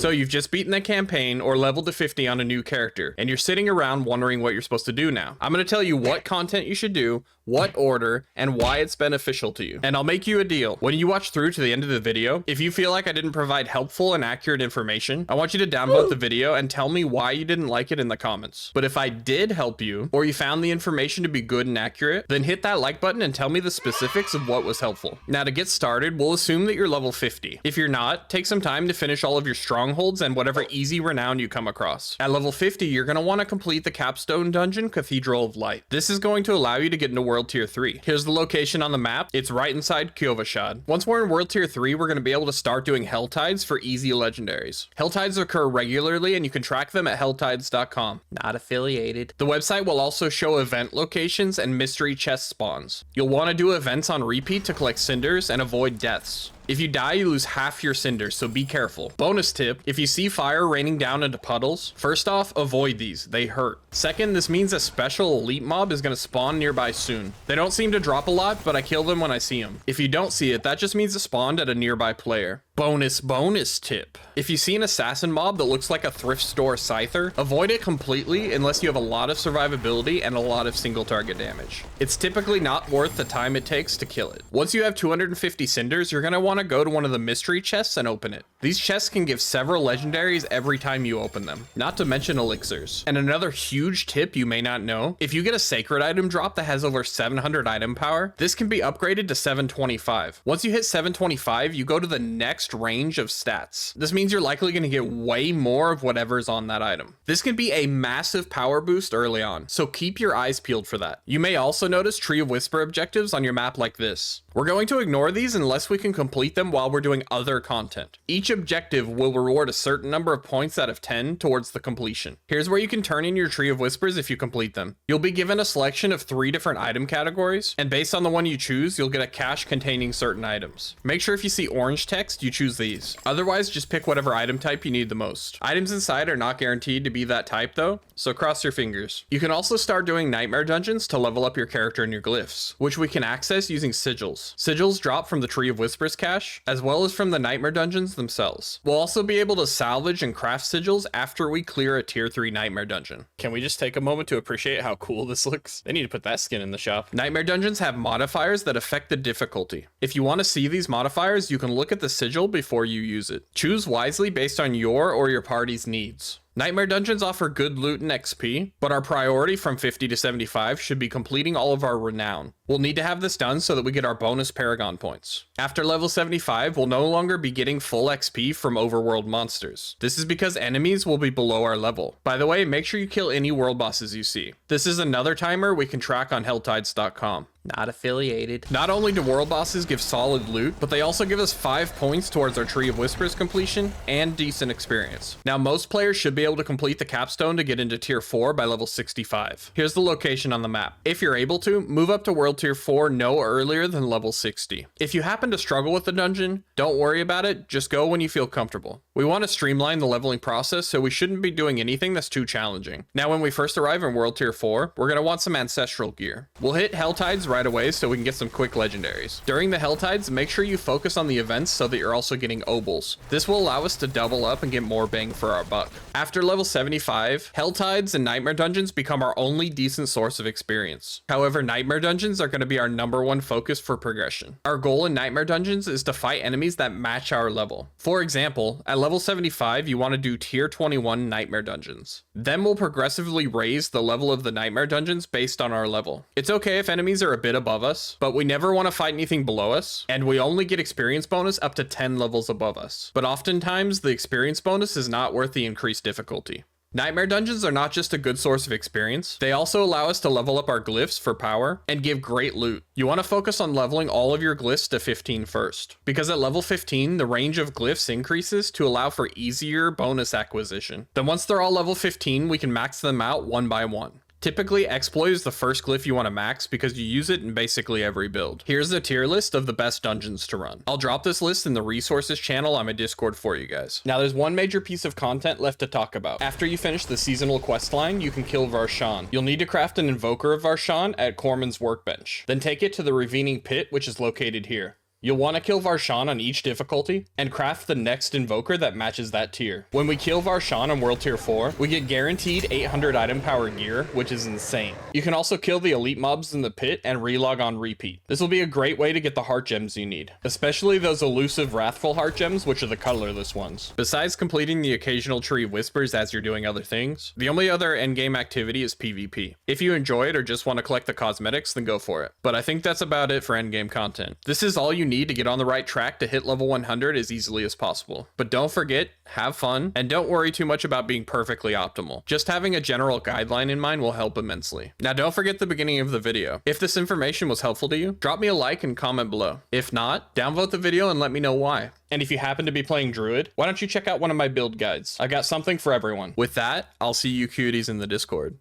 So you've just beaten the campaign or leveled to 50 on a new character, and you're sitting around wondering what you're supposed to do now. I'm going to tell you what content you should do, what order, and why it's beneficial to you. And I'll make you a deal. When you watch through to the end of the video, if you feel like I didn't provide helpful and accurate information, I want you to downvote the video and tell me why you didn't like it in the comments. But if I did help you, or you found the information to be good and accurate, then hit that like button and tell me the specifics of what was helpful. Now to get started, we'll assume that you're level 50. If you're not, take some time to finish all of your strongholds and whatever easy renown you come across. At level 50, you're going to want to complete the Capstone dungeon, Cathedral of Light. This is going to allow you to get into World Tier 3. Here's the location on the map. It's right inside Kyovashad. Once we're in World Tier 3, we're going to be able to start doing Helltides for easy legendaries. Helltides occur regularly and you can track them at helltides.com. Not affiliated. The website will also show event locations and mystery chest spawns. You'll want to do events on repeat to collect cinders and avoid deaths. If you die, you lose half your cinders, so be careful. Bonus tip, if you see fire raining down into puddles, first off, avoid these. They hurt. Second, this means a special elite mob is going to spawn nearby soon. They don't seem to drop a lot, but I kill them when I see them. If you don't see it, that just means it spawned at a nearby player. Bonus tip. If you see an assassin mob that looks like a thrift store scyther, avoid it completely unless you have a lot of survivability and a lot of single target damage. It's typically not worth the time it takes to kill it. Once you have 250 cinders, you're going to want to go to one of the mystery chests and open it. These chests can give several legendaries every time you open them, not to mention elixirs. And another huge tip you may not know, if you get a sacred item drop that has over 700 item power, this can be upgraded to 725. Once you hit 725, you go to the next range of stats. This means you're likely going to get way more of whatever's on that item. This can be a massive power boost early on, so keep your eyes peeled for that. You may also notice Tree of Whisper objectives on your map like this. We're going to ignore these unless we can complete them while we're doing other content. Each objective will reward a certain number of points out of 10 towards the completion. Here's where you can turn in your Tree of Whispers if you complete them. You'll be given a selection of 3 different item categories, and based on the one you choose, you'll get a cache containing certain items. Make sure if you see orange text, you choose these. Otherwise, just pick whatever item type you need the most. Items inside are not guaranteed to be that type though, so cross your fingers. You can also start doing nightmare dungeons to level up your character and your glyphs, which we can access using sigils. Sigils drop from the Tree of Whispers cache, as well as from the nightmare dungeons themselves. We'll also be able to salvage and craft sigils after we clear a tier 3 nightmare dungeon. Can we just take a moment to appreciate how cool this looks? They need to put that skin in the shop. Nightmare dungeons have modifiers that affect the difficulty. If you want to see these modifiers, you can look at the sigil before you use it. Choose wisely based on your or your party's needs. Nightmare dungeons offer good loot and XP, but our priority from 50 to 75 should be completing all of our renown. We'll need to have this done so that we get our bonus Paragon points. After level 75, we'll no longer be getting full XP from overworld monsters. This is because enemies will be below our level. By the way, make sure you kill any world bosses you see. This is another timer we can track on helltides.com. Not affiliated. Not only do world bosses give solid loot, but they also give us 5 points towards our Tree of Whispers completion and decent experience. Now, most players should be able to complete the Capstone to get into tier 4 by level 65. Here's the location on the map. If you're able to, move up to world tier 4 no earlier than level 60. If you happen to struggle with the dungeon, don't worry about it, just go when you feel comfortable. We want to streamline the leveling process, so we shouldn't be doing anything that's too challenging. Now, when we first arrive in world tier 4, we're going to want some ancestral gear. We'll hit Helltides right away so we can get some quick legendaries. During the Helltides, make sure you focus on the events so that you're also getting obols. This will allow us to double up and get more bang for our buck. After level 75, Helltides and Nightmare Dungeons become our only decent source of experience. However, Nightmare Dungeons are going to be our #1 focus for progression. Our goal in Nightmare Dungeons is to fight enemies that match our level. For example, at level 75, you want to do tier 21 Nightmare Dungeons. Then we'll progressively raise the level of the Nightmare Dungeons based on our level. It's okay if enemies are a bit above us, but we never want to fight anything below us, and we only get experience bonus up to 10 levels above us. But oftentimes, the experience bonus is not worth the increased difficulty. Nightmare Dungeons are not just a good source of experience, they also allow us to level up our glyphs for power and give great loot. You want to focus on leveling all of your glyphs to 15 first, because at level 15, the range of glyphs increases to allow for easier bonus acquisition. Then once they're all level 15, we can max them out one by one. Typically, exploit is the first glyph you want to max because you use it in basically every build. Here's a tier list of the best dungeons to run. I'll drop this list in the resources channel on my Discord for you guys. Now there's one major piece of content left to talk about. After you finish the seasonal quest line, you can kill Varshan. You'll need to craft an invoker of Varshan at Corman's workbench. Then take it to the Revening Pit, which is located here. You'll want to kill Varshan on each difficulty and craft the next invoker that matches that tier. When we kill Varshan on World Tier 4, we get guaranteed 800 item power gear, which is insane. You can also kill the elite mobs in the pit and relog on repeat. This will be a great way to get the heart gems you need, especially those elusive wrathful heart gems, which are the colorless ones. Besides completing the occasional tree of whispers as you're doing other things, the only other endgame activity is PvP. If you enjoy it or just want to collect the cosmetics, then go for it. But I think that's about it for endgame content. This is all you need to get on the right track to hit level 100 as easily as possible. But don't forget, have fun, and don't worry too much about being perfectly optimal. Just having a general guideline in mind will help immensely. Now don't forget the beginning of the video. If this information was helpful to you, drop me a like and comment below. If not, downvote the video and let me know why. And if you happen to be playing Druid, why don't you check out one of my build guides? I've got something for everyone. With that, I'll see you cuties in the Discord.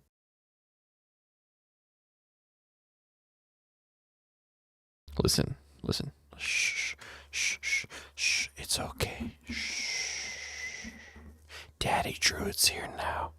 Listen. Shh, shh, shh, shh. It's okay. Shh. Daddy Druid's here now.